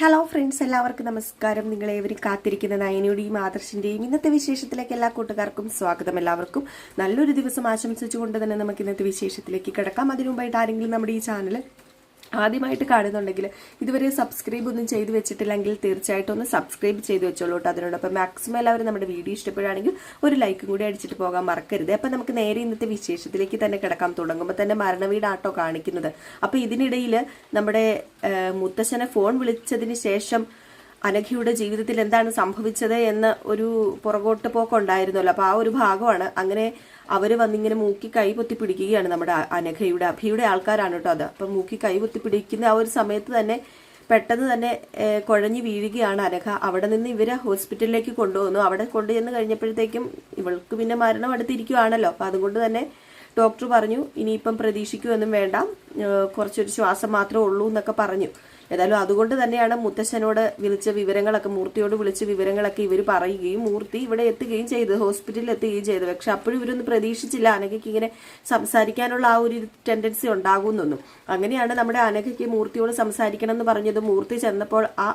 Hello friends, എല്ലാവർക്കും നമസ്കാരം. നിങ്ങളേവരും കാത്തിരിക്കുന്ന നയനയുടെയും ആദർശിന്റെയും ഇന്നത്തെ വിശേഷത്തിലേക്ക് എല്ലാ കൂട്ടുകാർക്കും സ്വാഗതം. എല്ലാവർക്കും നല്ലൊരു ദിവസം ആശംസിച്ചുകൊണ്ട് തന്നെ നമുക്ക് ഇന്നത്തെ വിശേഷത്തിലേക്ക് കിടക്കാം. അതിനു മുമ്പായിട്ട് ആരെങ്കിലും നമ്മുടെ ഈ ചാനൽ ആദ്യമായിട്ട് കാണുന്നുണ്ടെങ്കിൽ ഇതുവരെ സബ്സ്ക്രൈബ് ഒന്നും ചെയ്തു വെച്ചിട്ടില്ലെങ്കിൽ തീർച്ചയായിട്ടും ഒന്ന് സബ്സ്ക്രൈബ് ചെയ്ത് വെച്ചോളൂ കേട്ടോ. അതിനോടൊപ്പം മാക്സിമം എല്ലാവരും നമ്മുടെ വീഡിയോ ഇഷ്ടപ്പെടുകയാണെങ്കിൽ ഒരു ലൈക്കും കൂടി അടിച്ചിട്ട് പോകാൻ മറക്കരുത്. അപ്പം നമുക്ക് നേരെ ഇന്നത്തെ വിശേഷത്തിലേക്ക് തന്നെ കിടക്കാം. തുടങ്ങുമ്പോൾ തന്നെ മരണവീടാട്ടോ കാണിക്കുന്നത്. അപ്പം ഇതിനിടയിൽ നമ്മുടെ മുത്തശ്ശനെ ഫോൺ വിളിച്ചതിന് ശേഷം അനഘയുടെ ജീവിതത്തിൽ എന്താണ് സംഭവിച്ചത് എന്ന് ഒരു പുറകോട്ട് പോക്കുണ്ടായിരുന്നല്ലോ. അപ്പൊ ആ ഒരു ഭാഗമാണ്. അങ്ങനെ അവര് വന്നിങ്ങനെ മൂക്കി കൈപൊത്തി പിടിക്കുകയാണ് നമ്മുടെ അനഘയുടെ അഭിയുടെ ആൾക്കാരാണ് കേട്ടോ അത്. അപ്പൊ മൂക്കി കൈപൊത്തി പിടിക്കുന്ന ആ ഒരു സമയത്ത് തന്നെ പെട്ടെന്ന് തന്നെ കുഴഞ്ഞു വീഴുകയാണ് അനഘ. അവിടെ നിന്ന് ഇവരെ ഹോസ്പിറ്റലിലേക്ക് കൊണ്ടുപോകുന്നു. അവിടെ കൊണ്ടുചെന്ന് കഴിഞ്ഞപ്പോഴത്തേക്കും ഇവൾക്ക് പിന്നെ മരണം അടുത്തിരിക്കുവാണല്ലോ. അപ്പൊ അതുകൊണ്ട് തന്നെ ഡോക്ടർ പറഞ്ഞു ഇനിയിപ്പം പ്രതീക്ഷിക്കുമൊന്നും വേണ്ട, കുറച്ചൊരു ശ്വാസം മാത്രമേ ഉള്ളൂ എന്നൊക്കെ പറഞ്ഞു. ഏതായാലും അതുകൊണ്ട് തന്നെയാണ് മുത്തശ്ശനോട് വിളിച്ച വിവരങ്ങളൊക്കെ, മൂർത്തിയോട് വിളിച്ച വിവരങ്ങളൊക്കെ ഇവർ പറയുകയും മൂർത്തി ഇവിടെ എത്തുകയും ചെയ്തത്, ഹോസ്പിറ്റലിൽ എത്തുകയും ചെയ്തത്. പക്ഷെ അപ്പോഴും ഇവരൊന്നും പ്രതീക്ഷിച്ചില്ല അനഘയ്ക്ക് ഇങ്ങനെ സംസാരിക്കാനുള്ള ആ ഒരു ടെൻഡൻസി ഉണ്ടാകുമെന്നൊന്നും. അങ്ങനെയാണ് നമ്മുടെ അനഘയ്ക്ക് മൂർത്തിയോട് സംസാരിക്കണം എന്ന് പറഞ്ഞത്. മൂർത്തി ചെന്നപ്പോൾ ആ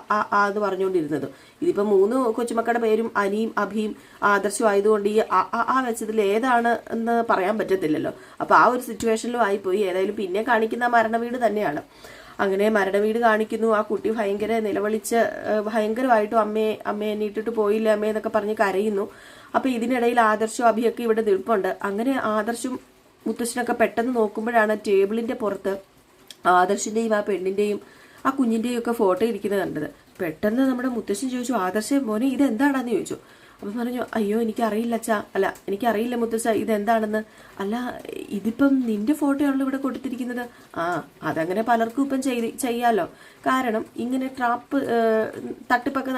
എന്ന് പറഞ്ഞുകൊണ്ടിരുന്നത്. ഇതിപ്പോ 3 കൊച്ചുമക്കളുടെ പേരും അനിയും അഭിയും ആദർശവും ആയതുകൊണ്ട് ഈ ആ വെച്ചതിൽ ഏതാണ് എന്ന് പറയാൻ പറ്റത്തില്ലല്ലോ. അപ്പൊ ആ ഒരു സിറ്റുവേഷനിലും ആയിപ്പോയി. ഏതായാലും പിന്നെ കാണിക്കുന്ന മരണവീട് തന്നെയാണ്. അങ്ങനെ മരണവീട് കാണിക്കുന്നു. ആ കുട്ടി ഭയങ്കര നിലവിളിച്ച് ഭയങ്കരമായിട്ടും അമ്മയെ എണ്ണീട്ടിട്ട് പോയില്ല അമ്മേ എന്നൊക്കെ പറഞ്ഞ് കരയുന്നു. അപ്പൊ ഇതിനിടയിൽ ആദർശവും അഭിയൊക്കെ ഇവിടെ നിൽപ്പുണ്ട്. അങ്ങനെ ആദർശും മുത്തശ്ശനൊക്കെ പെട്ടെന്ന് നോക്കുമ്പോഴാണ് ടേബിളിന്റെ പുറത്ത് ആദർശിന്റെയും ആ പെണ്ണിന്റെയും ആ കുഞ്ഞിന്റെയും ഒക്കെ ഫോട്ടോ ഇരിക്കുന്നത് കണ്ടത്. പെട്ടെന്ന് നമ്മുടെ മുത്തശ്ശൻ ചോദിച്ചു, ആദർശ മോനെ ഇതെന്താണെന്ന് ചോദിച്ചു. അപ്പൊ പറഞ്ഞു, അയ്യോ എനിക്കറിയില്ല അച്ഛാ, അല്ല എനിക്കറിയില്ല മുത്തശ്ശ ഇതെന്താണെന്ന്. അല്ല ഇതിപ്പം നിന്റെ ഫോട്ടോ ആണല്ലോ ഇവിടെ കൊടുത്തിരിക്കുന്നത്. അതങ്ങനെ പലർക്കും ഇപ്പം ചെയ്യാലോ. കാരണം ഇങ്ങനെ തട്ടിപ്പൊക്കെ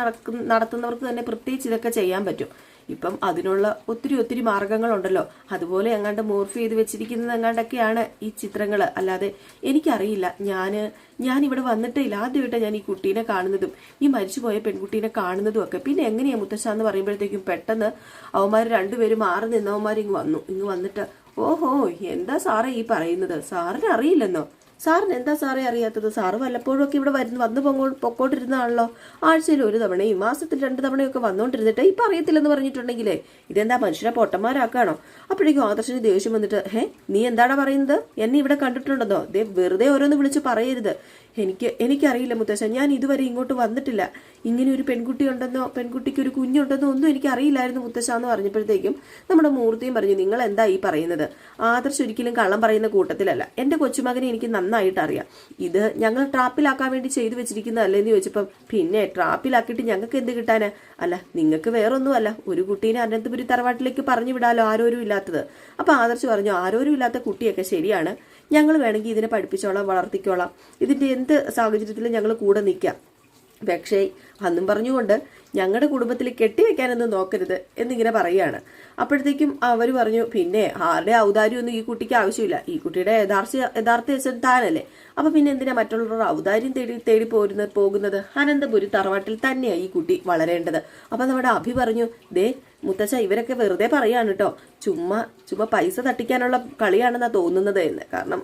നടത്തുന്നവർക്ക് തന്നെ പ്രത്യേകിച്ച് ഇതൊക്കെ ചെയ്യാൻ പറ്റും. ഇപ്പം അതിനുള്ള ഒത്തിരി മാർഗങ്ങളുണ്ടല്ലോ. അതുപോലെ എങ്ങാണ്ട് മോർഫ് ചെയ്ത് വെച്ചിരിക്കുന്നത് എങ്ങാണ്ടൊക്കെയാണ് ഈ ചിത്രങ്ങൾ. അല്ലാതെ എനിക്കറിയില്ല. ഞാൻ ഇവിടെ വന്നിട്ടില്ല. ആദ്യമായിട്ട് ഞാൻ ഈ കുട്ടീനെ കാണുന്നതും ഈ മരിച്ചുപോയ പെൺകുട്ടീനെ കാണുന്നതും ഒക്കെ. പിന്നെ എങ്ങനെയാ മുത്തശ്ശ എന്ന് പറയുമ്പോഴത്തേക്കും പെട്ടെന്ന് അവന്മാർ രണ്ടുപേരും മാറി നിന്നവന്മാർ ഇങ്ങ് വന്നിട്ട്, ഓഹോ എന്താ സാറേ ഈ പറയുന്നത്? സാറിന് അറിയില്ലെന്നോ? സാറിന് എന്താ സാറേ അറിയാത്തത്? സാറ് വല്ലപ്പോഴും ഒക്കെ ഇവിടെ വന്ന് പൊക്കോണ്ടിരുന്നതാണല്ലോ. ആഴ്ചയിൽ 1 തവണയും മാസത്തിൽ 2 തവണയൊക്കെ വന്നോണ്ടിരുന്നിട്ട് ഇപ്പൊ അറിയത്തില്ലെന്ന് പറഞ്ഞിട്ടുണ്ടെങ്കിലേ ഇതെന്താ മനുഷ്യരെ പൊട്ടന്മാരാക്കാണോ? അപ്പോഴേക്കും ആദർശന് ദേഷ്യം വന്നിട്ട്, നീ എന്താടാ പറയുന്നത്? എന്നെ ഇവിടെ കണ്ടിട്ടുണ്ടെന്നോ? വെറുതെ ഓരോന്ന് വിളിച്ച് പറയരുത്. എനിക്കറിയില്ല മുത്തശ്ശൻ, ഞാൻ ഇതുവരെ ഇങ്ങോട്ട് വന്നിട്ടില്ല. ഇങ്ങനെ ഒരു പെൺകുട്ടി ഉണ്ടെന്നോ പെൺകുട്ടിക്ക് ഒരു കുഞ്ഞുണ്ടെന്നോ ഒന്നും എനിക്ക് അറിയില്ലായിരുന്നു മുത്തശ്ശ എന്ന് പറഞ്ഞപ്പോഴത്തേക്കും നമ്മുടെ മൂർത്തിയും പറഞ്ഞു, നിങ്ങൾ എന്താ ഈ പറയുന്നത്? ആദർശ് ഒരിക്കലും കള്ളം പറയുന്ന കൂട്ടത്തിലല്ല. എന്റെ കൊച്ചുമകനെ എനിക്ക് നന്നായിട്ട് അറിയാം. ഇത് ഞങ്ങൾ ട്രാപ്പിലാക്കാൻ വേണ്ടി ചെയ്തു വെച്ചിരിക്കുന്നതല്ലേ എന്ന് ചോദിച്ചപ്പം, പിന്നെ ട്രാപ്പിലാക്കിയിട്ട് ഞങ്ങൾക്ക് എന്ത് കിട്ടാന്? അല്ല നിങ്ങൾക്ക് വേറൊന്നുമല്ല, ഒരു കുട്ടീനെ അനന്തപുരി തറവാട്ടിലേക്ക് പറഞ്ഞു വിടാലോ, ആരോരും ഇല്ലാത്തത്. അപ്പൊ ആദർശ് പറഞ്ഞു, ആരോരും ഇല്ലാത്ത കുട്ടിയൊക്കെ ശരിയാണ്, ഞങ്ങൾ വേണമെങ്കിൽ ഇതിനെ പഠിപ്പിച്ചോളാം, വളർത്തിക്കോളാം, ഇതിന്റെ എന്ത് സാഹചര്യത്തിലും ഞങ്ങൾ കൂടെ നിൽക്കാം. പക്ഷേ അന്നും പറഞ്ഞുകൊണ്ട് ഞങ്ങളുടെ കുടുംബത്തിൽ കെട്ടിവെക്കാനൊന്നും നോക്കരുത് എന്നിങ്ങനെ പറയുകയാണ്. അപ്പോഴത്തേക്കും അവർ പറഞ്ഞു, പിന്നെ ആരുടെ ഔദാര്യമൊന്നും ഈ കുട്ടിക്ക് ആവശ്യമില്ല. ഈ കുട്ടിയുടെ യഥാർത്ഥ യശൻ താനല്ലേ. അപ്പൊ പിന്നെ എന്തിനാ മറ്റുള്ളവരുടെ ഔദാര്യം തേടി പോകുന്നത്? അനന്തപുരി തറവാട്ടിൽ തന്നെയാണ് ഈ കുട്ടി വളരേണ്ടത്. അപ്പൊ നമ്മുടെ അഭി പറഞ്ഞു, ദേ മുത്തച്ഛ ഇവരൊക്കെ വെറുതെ പറയാണ് കേട്ടോ, ചുമ്മാ പൈസ തട്ടിക്കാനുള്ള കളിയാണെന്നാ തോന്നുന്നത് എന്ന്. കാരണം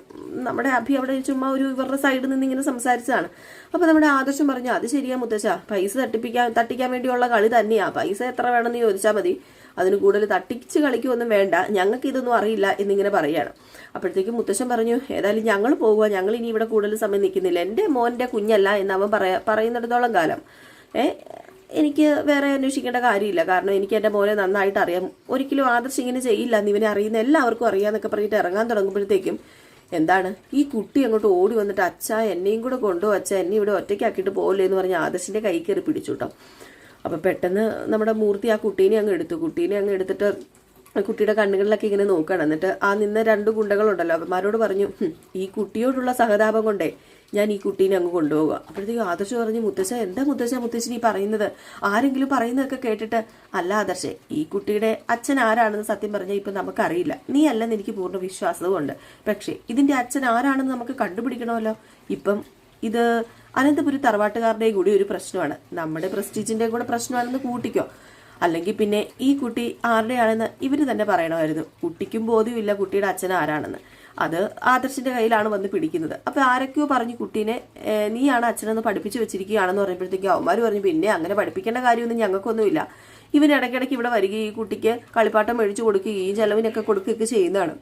നമ്മുടെ അഭി അവിടെ ചുമ്മാ ഇവരുടെ സൈഡിൽ നിന്ന് ഇങ്ങനെ സംസാരിച്ചതാണ്. അപ്പൊ നമ്മുടെ ആദർശം പറഞ്ഞു, അത് ശരിയാ മുത്തച്ഛ, പൈസ തട്ടിക്കാൻ വേണ്ടിയുള്ള കളി തന്നെയാ. പൈസ എത്ര വേണമെന്ന് ചോദിച്ചാൽ മതി, അതിന് കൂടുതൽ തട്ടിച്ച് കളിക്കൊന്നും വേണ്ട, ഞങ്ങൾക്ക് ഇതൊന്നും അറിയില്ല എന്നിങ്ങനെ പറയാണ്. അപ്പോഴത്തേക്കും മുത്തശ്ശൻ പറഞ്ഞു, ഏതായാലും ഞങ്ങൾ പോകുക, ഞങ്ങൾ ഇനി ഇവിടെ കൂടുതൽ സമയം നിൽക്കുന്നില്ല. എൻ്റെ മോൻ്റെ കുഞ്ഞല്ല എന്ന് അവൻ പറയുന്നിടത്തോളം കാലം എനിക്ക് വേറെ അന്വേഷിക്കേണ്ട കാര്യമില്ല. കാരണം എനിക്ക് എൻ്റെ മോനെ നന്നായിട്ട് അറിയാം. ഒരിക്കലും ആദർശ് ഇങ്ങനെ ചെയ്യില്ല എന്ന് ഇവനെ അറിയുന്ന എല്ലാവർക്കും അറിയാന്നൊക്കെ പറഞ്ഞിട്ട് ഇറങ്ങാൻ തുടങ്ങുമ്പോഴത്തേക്കും എന്താണ് ഈ കുട്ടി അങ്ങോട്ട് ഓടി വന്നിട്ട്, അച്ഛാ എന്നെയും കൂടെ കൊണ്ടുപോകും, അച്ഛാ എന്നെ ഇവിടെ ഒറ്റയ്ക്കാക്കിയിട്ട് പോകില്ലേ എന്ന് പറഞ്ഞ് ആദർശിന്റെ കൈ കയറി പിടിച്ചു കേട്ടോ. അപ്പൊ പെട്ടെന്ന് നമ്മുടെ മൂർത്തി ആ കുട്ടീനെ അങ്ങ് എടുത്തിട്ട് കുട്ടിയുടെ കണ്ണുകളിലൊക്കെ ഇങ്ങനെ നോക്കണം. എന്നിട്ട് ആ നിന്ന 2 ഗുണ്ടകളുണ്ടല്ലോ അവന്മാരോട് പറഞ്ഞു, ഈ കുട്ടിയോടുള്ള സഹതാപം കൊണ്ടേ ഞാൻ ഈ കുട്ടീനെ അങ്ങ് കൊണ്ടുപോകുക. അപ്പോഴത്തേക്കും ആദർശ് പറഞ്ഞു, മുത്തശ്ശ എന്താ മുത്തശ്ശൻ ഈ പറയുന്നത്? ആരെങ്കിലും പറയുന്നതൊക്കെ കേട്ടിട്ട്, അല്ല ആദർശേ, ഈ കുട്ടിയുടെ അച്ഛൻ ആരാണെന്ന് സത്യം പറഞ്ഞാൽ ഇപ്പൊ നമുക്കറിയില്ല. നീ അല്ലെന്ന് എനിക്ക് പൂർണ്ണ വിശ്വാസവുമുണ്ട്. പക്ഷെ ഇതിന്റെ അച്ഛൻ ആരാണെന്ന് നമുക്ക് കണ്ടുപിടിക്കണമല്ലോ. ഇപ്പം ഇത് അനന്തപുരി തറവാട്ടുകാരുടെ കൂടി ഒരു പ്രശ്നമാണ്, നമ്മുടെ പ്രസ്റ്റീജിന്റെ കൂടെ പ്രശ്നമാണെന്ന് കൂട്ടിക്കോ. അല്ലെങ്കിൽ പിന്നെ ഈ കുട്ടി ആരുടെയാണെന്ന് ഇവര് തന്നെ പറയണമായിരുന്നു. കുട്ടിക്കും ബോധ്യമില്ല കുട്ടിയുടെ അച്ഛൻ ആരാണെന്ന്. അത് ആദർശിന്റെ കയ്യിലാണ് വന്ന് പിടിക്കുന്നത്. അപ്പൊ ആരൊക്കെയോ പറഞ്ഞു കുട്ടീനെ നീയാണ് അച്ഛനെന്ന് പഠിപ്പിച്ചു വെച്ചിരിക്കുകയാണെന്ന് പറയുമ്പോഴത്തേക്കും അവന്മാർ പറഞ്ഞു പിന്നെ അങ്ങനെ പഠിപ്പിക്കേണ്ട കാര്യമൊന്നും ഞങ്ങൾക്കൊന്നുമില്ല. ഇവൻ ഇടയ്ക്കിടയ്ക്ക് ഇവിടെ വരികയും ഈ കുട്ടിക്ക് കളിപ്പാട്ടം മേടിച്ചു കൊടുക്കുകയും ചെലവിനൊക്കെ കൊടുക്കുകയൊക്കെ ചെയ്യുന്നതാണ്.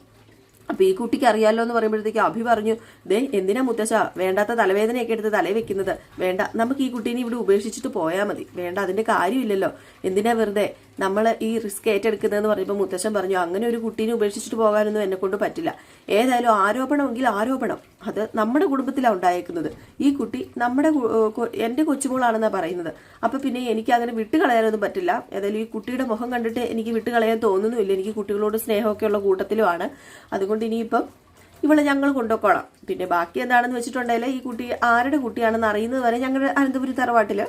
അപ്പൊ ഈ കുട്ടിക്ക് അറിയാലോ എന്ന് പറയുമ്പോഴത്തേക്ക് അഭി പറഞ്ഞു, ദേ എന്തിനാ മുത്തശ്ശ വേണ്ടാത്ത തലവേദനയൊക്കെ എടുത്ത് തലയിൽ വെക്കുന്നത്, വേണ്ട നമുക്ക് ഈ കുട്ടീനെ ഇവിടെ ഉപേക്ഷിച്ചിട്ട് പോയാൽ മതി, വേണ്ട അതിന്റെ കാര്യമില്ലല്ലോ, എന്തിനാ വെറുതെ നമ്മൾ ഈ റിസ്ക് ഏറ്റെടുക്കുന്നതെന്ന് പറയുമ്പോൾ മുത്തശ്ശൻ പറഞ്ഞു അങ്ങനെ ഒരു കുട്ടീനെ ഉപേക്ഷിച്ചിട്ട് പോകാനൊന്നും എന്നെ കൊണ്ട് പറ്റില്ല. ഏതായാലും ആരോപണമെങ്കിൽ ആരോപണം അത് നമ്മുടെ കുടുംബത്തിലാണ് ഉണ്ടായേക്കുന്നത്. ഈ കുട്ടി എന്റെ കൊച്ചുമോളാണെന്നാണ് പറയുന്നത്. അപ്പൊ പിന്നെ എനിക്ക് അങ്ങനെ വിട്ടുകളയാനൊന്നും പറ്റില്ല. ഏതായാലും ഈ കുട്ടിയുടെ മുഖം കണ്ടിട്ട് എനിക്ക് വിട്ടുകളയാൻ തോന്നുന്നുമില്ല. എനിക്ക് കുട്ടികളോട് സ്നേഹമൊക്കെ ഉള്ള കൂട്ടത്തിലുമാണ്. അതുകൊണ്ട് ഇനിയിപ്പം ഇവളെ ഞങ്ങൾ കൊണ്ടുപോയിക്കോളാം. പിന്നെ ബാക്കി എന്താണെന്ന് വെച്ചിട്ടുണ്ടെങ്കിൽ ഈ കുട്ടി ആരുടെ കുട്ടിയാണെന്ന് അറിയുന്നത് വരെ ഞങ്ങളുടെ അനന്തപുരി തറവാട്ടില്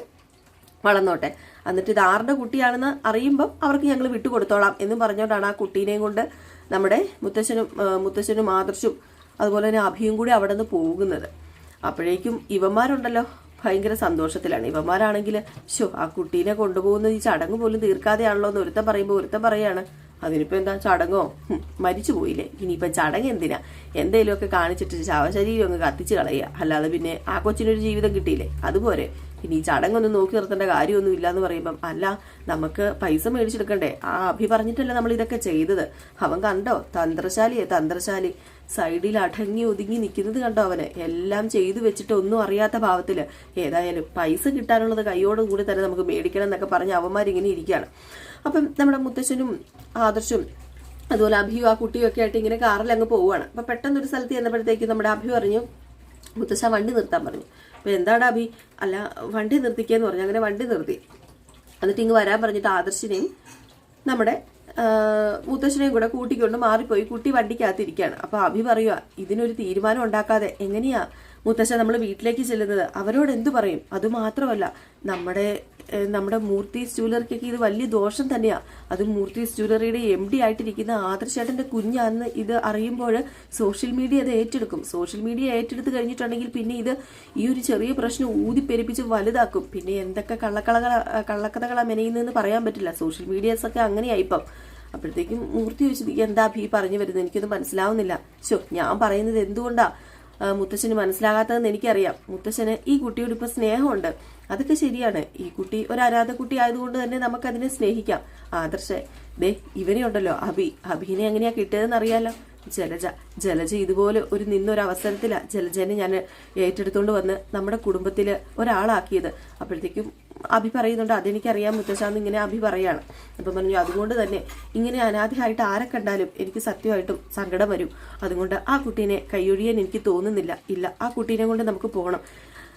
വളർന്നോട്ടെ, എന്നിട്ട് ഇത് ആരുടെ കുട്ടിയാണെന്ന് അറിയുമ്പം അവർക്ക് ഞങ്ങൾ വിട്ടുകൊടുത്തോളാം എന്നും പറഞ്ഞുകൊണ്ടാണ് ആ കുട്ടീനെയും കൊണ്ട് നമ്മുടെ മുത്തശ്ശനും ആദർശും അതുപോലെ തന്നെ അഭിയും കൂടി അവിടെ നിന്ന് പോകുന്നത്. അപ്പോഴേക്കും ഇവന്മാരുണ്ടല്ലോ ഭയങ്കര സന്തോഷത്തിലാണ്. ഇവന്മാരാണെങ്കിൽ ആ കുട്ടീനെ കൊണ്ടുപോകുന്ന ഈ ചടങ്ങ് പോലും തീർക്കാതെയാണല്ലോ എന്ന് ഒരുത്തൻ പറയുമ്പോൾ ഒരുത്തൻ പറയാണ് അതിനിപ്പോ എന്താ ചടങ്ങോ, മരിച്ചു പോയില്ലേ, ഇനിയിപ്പം ചടങ്ങ് എന്തിനാ, എന്തേലുമൊക്കെ കാണിച്ചിട്ട് ശവശരീരം അങ്ങ് കത്തിച്ച് കളയുക, അല്ലാതെ പിന്നെ ആ കൊച്ചിനൊരു ജീവിതം കിട്ടിയില്ലേ അതുപോലെ, പിന്നെ ഈ ചടങ്ങൊന്നും നോക്കി നിർത്തേണ്ട കാര്യമൊന്നും ഇല്ല എന്ന് പറയുമ്പം അല്ല നമുക്ക് പൈസ മേടിച്ചെടുക്കണ്ടേ, ആ അഭി പറഞ്ഞിട്ടല്ലേ നമ്മൾ ഇതൊക്കെ ചെയ്തത്, അവൻ കണ്ടോ തന്ത്രശാലി സൈഡിൽ അടങ്ങി ഒതുങ്ങി നിൽക്കുന്നത് കണ്ടോ, അവന് എല്ലാം ചെയ്തു വെച്ചിട്ട് ഒന്നും അറിയാത്ത ഭാവത്തില്, ഏതായാലും പൈസ കിട്ടാനുള്ളത് കൈയോടും കൂടി തന്നെ നമുക്ക് മേടിക്കണം എന്നൊക്കെ പറഞ്ഞ് അവന്മാരിങ്ങനെ ഇരിക്കുകയാണ്. അപ്പം നമ്മുടെ മുത്തശ്ശനും ആദർശും അതുപോലെ അഭിയും ആ കുട്ടിയും ഒക്കെ ആയിട്ട് ഇങ്ങനെ കാറിൽ അങ്ങ് പോവുകയാണ്. അപ്പൊ പെട്ടെന്നൊരു സ്ഥലത്ത് ചെന്നപ്പോഴത്തേക്കും നമ്മുടെ അഭി പറഞ്ഞു മുത്തശ്ശ വണ്ടി നിർത്താൻ പറഞ്ഞു. അപ്പൊ എന്താണ് അഭി, അല്ല വണ്ടി നിർത്തിക്കാന്ന് പറഞ്ഞു. അങ്ങനെ വണ്ടി നിർത്തി. എന്നിട്ട് ഇങ്ങ് വരാൻ പറഞ്ഞിട്ട് ആദർശിനെയും നമ്മുടെ മുത്തശ്ശനെയും കൂടെ കൂട്ടിക്കൊണ്ട് മാറിപ്പോയി. കുട്ടി വണ്ടിക്കകത്തിരിക്കുകയാണ്. അപ്പൊ അഭി പറയുക ഇതിനൊരു തീരുമാനം ഉണ്ടാക്കാതെ എങ്ങനെയാ മുത്തശ്ശ നമ്മൾ വീട്ടിലേക്ക് ചെല്ലുന്നത്, അവരോട് എന്തു പറയും, അതുമാത്രമല്ല നമ്മുടെ മൂർത്തീസ് ജ്വല്ലറിക്കൊക്കെ ഇത് വലിയ ദോഷം തന്നെയാ. അത് മൂർത്തീസ് ജ്വല്ലറിയുടെ MD ആയിട്ടിരിക്കുന്ന ആദർശേട്ടന്റെ കുഞ്ഞാന്ന് ഇത് അറിയുമ്പോൾ സോഷ്യൽ മീഡിയ അത് ഏറ്റെടുക്കും. സോഷ്യൽ മീഡിയ ഏറ്റെടുത്ത് കഴിഞ്ഞിട്ടുണ്ടെങ്കിൽ പിന്നെ ഇത് ഈ ഒരു ചെറിയ പ്രശ്നം ഊതിപ്പെരിപ്പിച്ച് വലുതാക്കും. പിന്നെ എന്തൊക്കെ കള്ളക്കഥകളാ മെനയുന്നതെന്ന് പറയാൻ പറ്റില്ല. സോഷ്യൽ മീഡിയാസ് ഒക്കെ അങ്ങനെയായിപ്പം. അപ്പോഴത്തേക്കും മൂർത്തി ചോദിച്ചു എന്താ ഭീ പറഞ്ഞു വരുന്നത്, എനിക്കൊന്നും മനസ്സിലാവുന്നില്ല. ഞാൻ പറയുന്നത് എന്തുകൊണ്ടാ മുത്തശ്ശന് മനസ്സിലാകാത്തതെന്ന് എനിക്കറിയാം. മുത്തശ്ശന് ഈ കുട്ടിയോട് ഇപ്പൊ സ്നേഹമുണ്ട്, അതൊക്കെ ശരിയാണ്. ഈ കുട്ടി ഒരു അനാഥ കുട്ടി ആയതുകൊണ്ട് തന്നെ നമുക്കതിനെ സ്നേഹിക്കാം. ആദർശേ ദേ ഇവനെ ഉണ്ടല്ലോ അഭിനെ എങ്ങനെയാ കിട്ടിയതെന്ന് അറിയാലോ. ജലജ ഇതുപോലെ നിന്നൊരവസരത്തിലാ ജലജനെ ഞാൻ ഏറ്റെടുത്തോണ്ട് വന്ന് നമ്മുടെ കുടുംബത്തില് ഒരാളാക്കിയത്. അപ്പോഴത്തേക്കും അഭി പറയുന്നുണ്ട് അതെനിക്കറിയാം മുത്തശ്ശാന്ന് ഇങ്ങനെ അഭി പറയാണ്. അപ്പൊ പറഞ്ഞു അതുകൊണ്ട് തന്നെ ഇങ്ങനെ അനാഥയായിട്ട് ആരെ കണ്ടാലും എനിക്ക് സത്യമായിട്ടും സങ്കടം വരും. അതുകൊണ്ട് ആ കുട്ടീനെ കൈയൊഴിയാൻ എനിക്ക് തോന്നുന്നില്ല. ഇല്ല, ആ കുട്ടീനെ കൊണ്ട് നമുക്ക് പോകണം.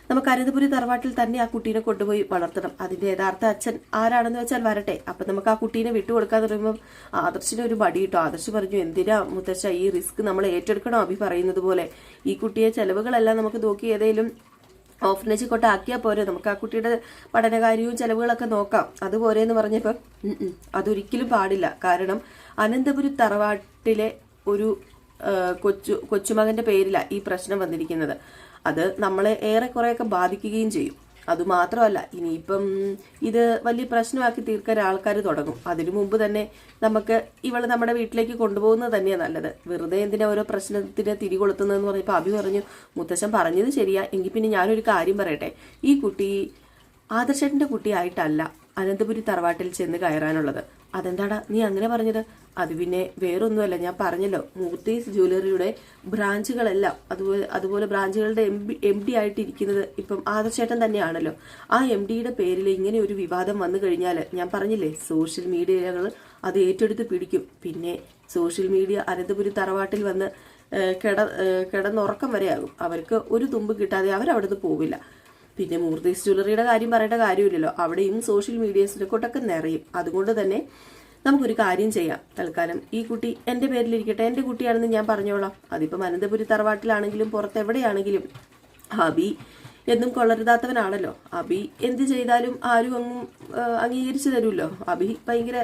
നമുക്ക് അനന്തപുരി തറവാട്ടിൽ തന്നെ ആ കുട്ടീനെ കൊണ്ടുപോയി വളർത്തണം. അതിന്റെ യഥാർത്ഥ അച്ഛൻ ആരാണെന്ന് വെച്ചാൽ വരട്ടെ. അപ്പൊ നമുക്ക് ആ കുട്ടീനെ വിട്ടുകൊടുക്കാന്ന് പറയുമ്പോൾ ആദർശിന് ഒരു മടി കിട്ടും. ആദർശ് പറഞ്ഞു എന്തിനാ മുത്തശ്ശ ഈ റിസ്ക് നമ്മൾ ഏറ്റെടുക്കണം. അഭി പറയുന്നത് പോലെ ഈ കുട്ടിയെ ചെലവുകളെല്ലാം നമുക്ക് നോക്കി ഏതെങ്കിലും ഓഫനേജ് കൊണ്ട് ആക്കിയാൽ പോരെ, നമുക്ക് ആ കുട്ടിയുടെ പഠനകാര്യവും ചെലവുകളൊക്കെ നോക്കാം, അതുപോലെ എന്ന് പറഞ്ഞപ്പോ അതൊരിക്കലും പാടില്ല. കാരണം അനന്തപുരി തറവാട്ടിലെ ഒരു കൊച്ചുമകന്റെ പേരിലാണ് ഈ പ്രശ്നം വന്നിരിക്കുന്നത്. അത് നമ്മളെ ഏറെക്കുറെയൊക്കെ ബാധിക്കുകയും ചെയ്യും. അതുമാത്രമല്ല ഇനിയിപ്പം ഇത് വലിയ പ്രശ്നമാക്കി തീർക്കാൻ ആൾക്കാർ തുടങ്ങും. അതിനു മുമ്പ് തന്നെ നമുക്ക് ഇവള് നമ്മുടെ വീട്ടിലേക്ക് കൊണ്ടുപോകുന്നത് തന്നെയാണ് നല്ലത്. വെറുതെ എന്തിനാ ഓരോ പ്രശ്നത്തിന് തിരികൊളുത്തുന്നതെന്ന് പറഞ്ഞപ്പോൾ അഭി പറഞ്ഞു മുത്തശ്ശൻ പറഞ്ഞത് ശരിയാ, എങ്കിൽ പിന്നെ ഞാനൊരു കാര്യം പറയട്ടെ, ഈ കുട്ടി ആദർശേട്ടന്റെ കുട്ടിയായിട്ടല്ല അനന്തപുരി തറവാട്ടിൽ ചെന്ന് കയറാനുള്ളത്. അതെന്താടാ നീ അങ്ങനെ പറഞ്ഞത്? അത് പിന്നെ വേറൊന്നുമല്ല, ഞാൻ പറഞ്ഞല്ലോ മൂർത്തീസ് ജ്വല്ലറിയുടെ ബ്രാഞ്ചുകളെല്ലാം അതുപോലെ ബ്രാഞ്ചുകളുടെ MD ആയിട്ടിരിക്കുന്നത് ഇപ്പം ആദർശേട്ടൻ തന്നെയാണല്ലോ. ആ MDയുടെ പേരിൽ ഇങ്ങനെ ഒരു വിവാദം വന്നു കഴിഞ്ഞാൽ ഞാൻ പറഞ്ഞില്ലേ സോഷ്യൽ മീഡിയകൾ അത് ഏറ്റെടുത്ത് പിടിക്കും. പിന്നെ സോഷ്യൽ മീഡിയ അനന്തപുരി തറവാട്ടിൽ വന്ന് കിടന്നുറക്കം വരെയാകും. അവർക്ക് ഒരു തുമ്പ് കിട്ടാതെ അവരവിടുന്ന് പോവില്ല. പിന്നെ മൂർത്തീസ് ജ്വല്ലറിയുടെ കാര്യം പറയേണ്ട കാര്യമില്ലല്ലോ, അവിടെയും സോഷ്യൽ മീഡിയസിന്റെ കൊട്ടൊക്കെ നിറയും. അതുകൊണ്ട് തന്നെ നമുക്കൊരു കാര്യം ചെയ്യാം, തൽക്കാലം ഈ കുട്ടി എന്റെ പേരിലിരിക്കട്ടെ, എന്റെ കുട്ടിയാണെന്ന് ഞാൻ പറഞ്ഞോളാം. അതിപ്പം അനന്തപുരി തറവാട്ടിലാണെങ്കിലും പുറത്തെവിടെയാണെങ്കിലും അബി എന്നും കൊള്ളരുതാത്തവനാണല്ലോ. അബി എന്ത് ചെയ്താലും ആരും അംഗീകരിച്ചു തരുമല്ലോ. അബി ഭയങ്കര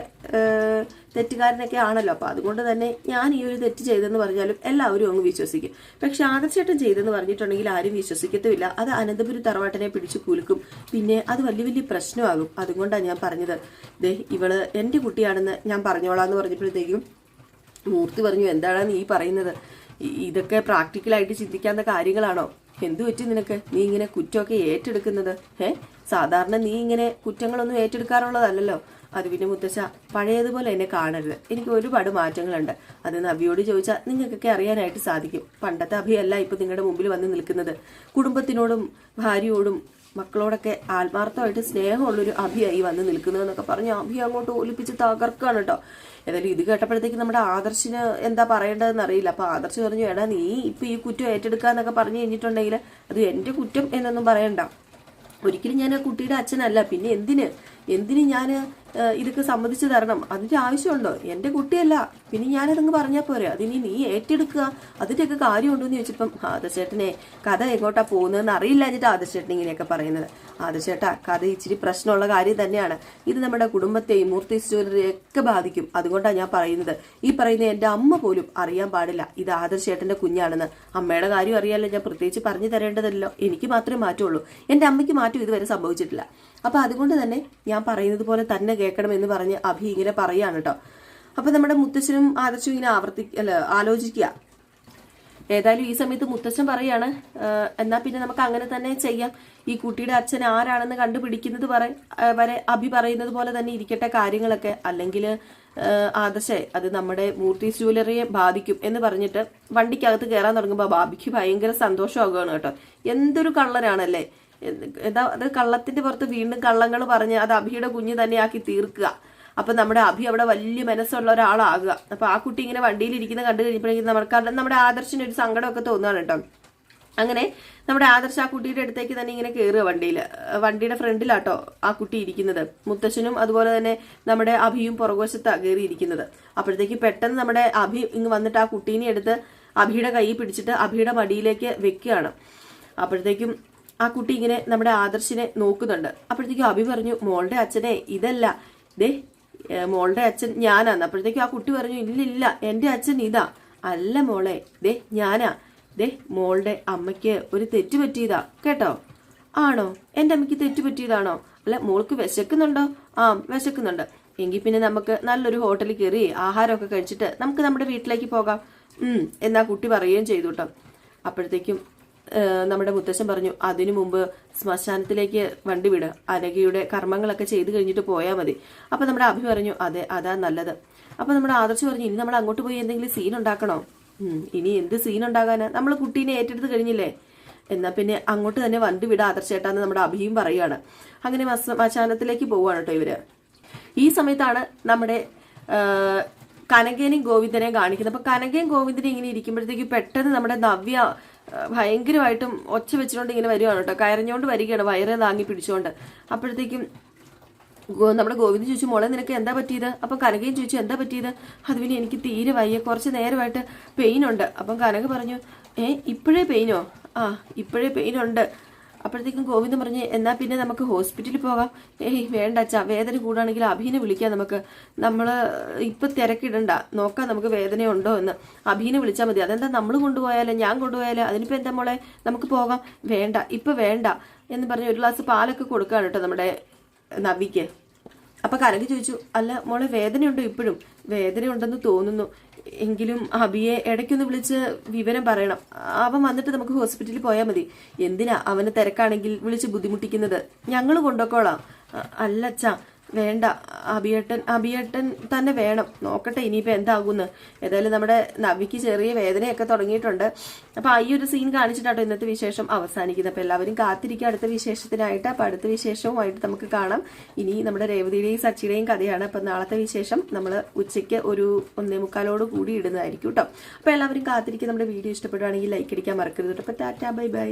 തെറ്റുകാരനൊക്കെ ആണല്ലോ. അപ്പൊ അതുകൊണ്ട് തന്നെ ഞാൻ ഈ ഒരു തെറ്റ് ചെയ്തെന്ന് പറഞ്ഞാലും എല്ലാവരും അങ്ങ് വിശ്വസിക്കും. പക്ഷെ ആദർശേട്ടൻ ചെയ്തെന്ന് പറഞ്ഞിട്ടുണ്ടെങ്കിൽ ആരും വിശ്വസിക്കത്തുമില്ല. അത് അനന്തപുരി തറവാട്ടിനെ പിടിച്ചു കുലുക്കും. പിന്നെ അത് വലിയ വലിയ പ്രശ്നമാകും. അതുകൊണ്ടാണ് ഞാൻ പറഞ്ഞത് ദേ ഇവള് എന്റെ കുട്ടിയാണെന്ന് ഞാൻ പറഞ്ഞോളാന്ന് പറഞ്ഞപ്പോഴത്തേക്കും മൂർത്തി പറഞ്ഞു എന്താണ് നീ പറയുന്നത്, ഇതൊക്കെ പ്രാക്ടിക്കലായിട്ട് ചിന്തിക്കാവുന്ന കാര്യങ്ങളാണോ? എന്തു പറ്റി നിനക്ക്? നീ ഇങ്ങനെ കുറ്റമൊക്കെ ഏറ്റെടുക്കുന്നത്? സാധാരണ നീ ഇങ്ങനെ കുറ്റങ്ങളൊന്നും ഏറ്റെടുക്കാറുള്ളതല്ലല്ലോ. അത് പിന്നെ മുത്തശ്ശ, പഴയതുപോലെ എന്നെ കാണരുത്. എനിക്ക് ഒരുപാട് മാറ്റങ്ങളുണ്ട്. അത് നവ്യോട് ചോദിച്ചാൽ നിങ്ങൾക്കൊക്കെ അറിയാനായിട്ട് സാധിക്കും. പണ്ടത്തെ അഭിയല്ല ഇപ്പൊ നിങ്ങളുടെ മുമ്പിൽ വന്ന് നിൽക്കുന്നത്. കുടുംബത്തിനോടും ഭാര്യയോടും മക്കളോടൊക്കെ ആത്മാർത്ഥമായിട്ട് സ്നേഹമുള്ളൊരു അഭിയായി വന്ന് നിൽക്കുന്നതെന്നൊക്കെ പറഞ്ഞ് അഭി അങ്ങോട്ട് ഒലിപ്പിച്ച് തകർക്കാണ് കേട്ടോ. ഏതായാലും ഇത് കേട്ടപ്പോഴത്തേക്ക് നമ്മുടെ ആദർശിന് എന്താ പറയേണ്ടതെന്ന് അറിയില്ല. അപ്പൊ ആദർശ് പറഞ്ഞു, എടാ നീ ഇപ്പൊ ഈ കുറ്റം ഏറ്റെടുക്കാന്നൊക്കെ പറഞ്ഞു കഴിഞ്ഞിട്ടുണ്ടെങ്കിൽ അത് എന്റെ കുറ്റം എന്നൊന്നും പറയണ്ട. ഒരിക്കലും ഞാൻ ആ കുട്ടിയുടെ അച്ഛനല്ല. പിന്നെ എന്തിന് ഞാൻ ഇതൊക്കെ സമ്മതിച്ചു തരണം? അതിന്റെ ആവശ്യമുണ്ടോ? എന്റെ കുട്ടിയല്ല, പിന്നെ ഞാനതങ്ങ് പറഞ്ഞാൽ പോരെ. അതിനി നീ ഏറ്റെടുക്കുക, അതിന്റെയൊക്കെ കാര്യമുണ്ടോ എന്ന് ചോദിച്ചപ്പം ആദർശേട്ടനെ കഥ എങ്ങോട്ടാ പോകുന്നതെന്ന് അറിയില്ല എന്നിട്ട് ആദർശേട്ടൻ ഇങ്ങനെയൊക്കെ പറയുന്നത്. ആദർശേട്ടാ, കഥ ഇച്ചിരി പ്രശ്നമുള്ള കാര്യം തന്നെയാണ്. ഇത് നമ്മുടെ കുടുംബത്തെയും മൂർത്തീസ് ജ്വല്ലറിയൊക്കെ ബാധിക്കും. അതുകൊണ്ടാണ് ഞാൻ പറയുന്നത്. ഈ പറയുന്ന എന്റെ അമ്മ പോലും അറിയാൻ പാടില്ല ഇത് ആദർശേട്ടന്റെ കുഞ്ഞാണെന്ന്. അമ്മയുടെ കാര്യം അറിയാലോ, ഞാൻ പ്രത്യേകിച്ച് പറഞ്ഞു തരേണ്ടതല്ലോ. എനിക്ക് മാത്രമേ മാറ്റമുള്ളൂ, എന്റെ അമ്മയ്ക്ക് മാറ്റം ഇതുവരെ സംഭവിച്ചിട്ടില്ല. അപ്പൊ അതുകൊണ്ട് തന്നെ ഞാൻ പറയുന്നത് പോലെ തന്നെ കേൾക്കണം എന്ന് പറഞ്ഞ് അഭി ഇങ്ങനെ പറയാണ് കേട്ടോ. അപ്പൊ നമ്മുടെ മുത്തശ്ശനും ആദർശവും ഇങ്ങനെ ആലോചിക്കുക. ഏതായാലും ഈ സമയത്ത് മുത്തശ്ശൻ പറയാണ്, എന്നാ പിന്നെ നമുക്ക് അങ്ങനെ തന്നെ ചെയ്യാം. ഈ കുട്ടിയുടെ അച്ഛൻ ആരാണെന്ന് കണ്ടുപിടിക്കുന്നത് വരെ അഭി പറയുന്നത് പോലെ തന്നെ ഇരിക്കട്ടെ കാര്യങ്ങളൊക്കെ. അല്ലെങ്കിൽ ആദർശേ, അത് നമ്മുടെ മൂർത്തീസ് ജ്വല്ലറിയെ ബാധിക്കും എന്ന് പറഞ്ഞിട്ട് വണ്ടിക്കകത്ത് കയറാൻ തുടങ്ങുമ്പോൾ ബാബിക്ക് ഭയങ്കര സന്തോഷമാകുകയാണ് കേട്ടോ. എന്തൊരു കള്ളനാണല്ലേ. അത് കള്ളത്തിന്റെ പുറത്ത് വീണ്ടും കള്ളങ്ങൾ പറഞ്ഞ് അത് അഭിയുടെ കുഞ്ഞ് തന്നെയാക്കി തീർക്കുക. അപ്പൊ നമ്മുടെ അഭി അവിടെ വലിയ മനസ്സുള്ള ഒരാളാകുക. അപ്പൊ ആ കുട്ടി ഇങ്ങനെ വണ്ടിയിൽ ഇരിക്കുന്ന കണ്ടു കഴിഞ്ഞപ്പോഴേക്കും നമ്മുടെ ആദർശിന് ഒരു സങ്കടമൊക്കെ തോന്നുകയാണ് കേട്ടോ. അങ്ങനെ നമ്മുടെ ആദർശ് ആ കുട്ടിയുടെ അടുത്തേക്ക് തന്നെ ഇങ്ങനെ കയറുക. വണ്ടിയുടെ ഫ്രണ്ടിലാട്ടോ ആ കുട്ടി ഇരിക്കുന്നത്. മുത്തശ്ശനും അതുപോലെ തന്നെ നമ്മുടെ അഭിയും പുറകുവശത്താണ് കയറിയിരിക്കുന്നത്. അപ്പോഴത്തേക്ക് പെട്ടെന്ന് നമ്മുടെ അഭി ഇങ്ങ് വന്നിട്ട് ആ കുട്ടീനെ എടുത്ത് അഭിയുടെ കൈ പിടിച്ചിട്ട് അഭിയുടെ മടിയിലേക്ക് വെക്കുകയാണ്. അപ്പോഴത്തേക്കും ആ കുട്ടി ഇങ്ങനെ നമ്മുടെ ആദർശിനെ നോക്കുന്നുണ്ട്. അപ്പോഴത്തേക്കും അഭി പറഞ്ഞു, മോളുടെ അച്ഛനെ ഇതല്ല, മോളുടെ അച്ഛൻ ഞാനാന്ന്. അപ്പോഴത്തേക്കും ആ കുട്ടി പറഞ്ഞു, ഇല്ലില്ല, എന്റെ അച്ഛൻ ഇതാ. അല്ല മോളെ, ഞാനാ. മോളുടെ അമ്മയ്ക്ക് ഒരു തെറ്റ് പറ്റിയതാ കേട്ടോ. ആണോ? എന്റെ അമ്മയ്ക്ക് തെറ്റ് പറ്റിയതാണോ? അല്ല, മോൾക്ക് വിശക്കുന്നുണ്ടോ? ആ, വിശക്കുന്നുണ്ട്. എങ്കിൽ പിന്നെ നമുക്ക് നല്ലൊരു ഹോട്ടലിൽ കയറി ആഹാരമൊക്കെ കഴിച്ചിട്ട് നമുക്ക് നമ്മുടെ വീട്ടിലേക്ക് പോകാം എന്നാ കുട്ടി പറയുകയും ചെയ്തു കേട്ടോ. അപ്പോഴത്തേക്കും നമ്മുടെ മുത്തശ്ശൻ പറഞ്ഞു, അതിനു മുമ്പ് ശ്മശാനത്തിലേക്ക് വണ്ടി വിട്, അനഘയുടെ കർമ്മങ്ങളൊക്കെ ചെയ്ത് കഴിഞ്ഞിട്ട് പോയാൽ മതി. അപ്പൊ നമ്മുടെ അഭി പറഞ്ഞു, അതെ, അതാ നല്ലത്. അപ്പൊ നമ്മുടെ ആദർശ് പറഞ്ഞു, ഇനി നമ്മൾ അങ്ങോട്ട് പോയി എന്തെങ്കിലും സീൻ ഉണ്ടാക്കണോ? ഇനി എന്ത് സീൻ ഉണ്ടാകാനാ? നമ്മൾ കുട്ടീനെ ഏറ്റെടുത്ത് കഴിഞ്ഞില്ലേ, എന്നാ പിന്നെ അങ്ങോട്ട് തന്നെ വണ്ടി വിട ആദർശേട്ടാന്ന് നമ്മുടെ അഭിയും പറയുകയാണ്. അങ്ങനെ ശ്മശാനത്തിലേക്ക് പോവാണ് കേട്ടോ ഇവര്. ഈ സമയത്താണ് നമ്മുടെ കനകേനെയും ഗോവിന്ദനെയും കാണിക്കുന്നത്. അപ്പൊ കനകയും ഗോവിന്ദനും ഇങ്ങനെ ഇരിക്കുമ്പോഴത്തേക്ക് പെട്ടെന്ന് നമ്മുടെ നവ്യ ഭയങ്കരമായിട്ടും ഒച്ച വെച്ചുകൊണ്ട് ഇങ്ങനെ വരുവാണ് കേട്ടോ. കരഞ്ഞോണ്ട് വരികയാണ്, വയറെ താങ്ങി പിടിച്ചോണ്ട്. അപ്പോഴത്തേക്കും നമ്മുടെ ഗോവിന്ദ് ചോദിച്ചു, മോളെ നിനക്ക് എന്താ പറ്റിയത്? അപ്പം കനകയും ചോദിച്ചു, എന്താ പറ്റിയത്? അത് പിന്നെ എനിക്ക് തീരെ വയ്യ, കുറച്ച് നേരമായിട്ട് പെയിൻ ഉണ്ട്. അപ്പം കനക പറഞ്ഞു, ഇപ്പോഴേ പെയിനോ? ആ, ഇപ്പോഴേ പെയിൻ ഉണ്ട്. അപ്പോഴത്തേക്കും ഗോവിന്ദൻ പറഞ്ഞു, എന്നാ പിന്നെ നമുക്ക് ഹോസ്പിറ്റലിൽ പോകാം. വേണ്ട അച്ഛാ, വേദന കൂടാണെങ്കിൽ അഭിനെ വിളിക്കാം നമുക്ക്. നമ്മള് ഇപ്പൊ തിരക്കിടണ്ട, നോക്കാം നമുക്ക് വേദനയുണ്ടോ എന്ന്. അഭിനെ വിളിച്ചാൽ മതി. അതെന്താ നമ്മൾ കൊണ്ടുപോയാലോ, ഞാൻ കൊണ്ടുപോയാലോ? അതിനിപ്പോ എന്താ മോളെ, നമുക്ക് പോകാം. വേണ്ട, ഇപ്പൊ വേണ്ട എന്ന് പറഞ്ഞ് ഒരു ഗ്ലാസ് പാലൊക്കെ കൊടുക്കാണ് കേട്ടോ നമ്മുടെ നവിക്ക്. അപ്പൊ കനക ചോദിച്ചു, അല്ല മോളെ വേദനയുണ്ടോ? ഇപ്പോഴും വേദനയുണ്ടെന്ന് തോന്നുന്നു. എങ്കിലും അഭിയെ ഇടയ്ക്കൊന്ന് വിളിച്ച് വിവരം പറയണം. അവൻ വന്നിട്ട് നമുക്ക് ഹോസ്പിറ്റലിൽ പോയാൽ മതി. എന്തിനാ അവന് തിരക്കാണെങ്കിൽ വിളിച്ച് ബുദ്ധിമുട്ടിക്കുന്നത്? ഞങ്ങൾ കൊണ്ടുപോക്കോളാം. അല്ലച്ചാ, വേണ്ട, അഭിയേട്ടൻ തന്നെ വേണം. നോക്കട്ടെ ഇനിയിപ്പോൾ എന്താകുമെന്ന്. ഏതായാലും നമ്മുടെ നവിക്ക് ചെറിയ വേദനയൊക്കെ തുടങ്ങിയിട്ടുണ്ട്. അപ്പോൾ ഈ ഒരു സീൻ കാണിച്ചിട്ടാട്ടോ ഇന്നത്തെ വിശേഷം അവസാനിക്കുന്നത്. അപ്പോൾ എല്ലാവരും കാത്തിരിക്കുക അടുത്ത വിശേഷത്തിനായിട്ട്. അപ്പോൾ അടുത്ത വിശേഷവുമായിട്ട് നമുക്ക് കാണാം. ഇനി നമ്മുടെ രേവതിയുടെയും സച്ചിയുടെയും കഥയാണ്. അപ്പോൾ നാളത്തെ വിശേഷം നമ്മൾ ഉച്ചയ്ക്ക് ഒരു 1:45 കൂടി ഇടുന്നതായിരിക്കും കേട്ടോ. അപ്പോൾ എല്ലാവരും കാത്തിരിക്കുക. നമ്മുടെ വീഡിയോ ഇഷ്ടപ്പെടുവാണെങ്കിൽ ലൈക്ക് അടിക്കാൻ മറക്കരുത്. അപ്പോൾ ടാറ്റാ, ബൈ ബൈ.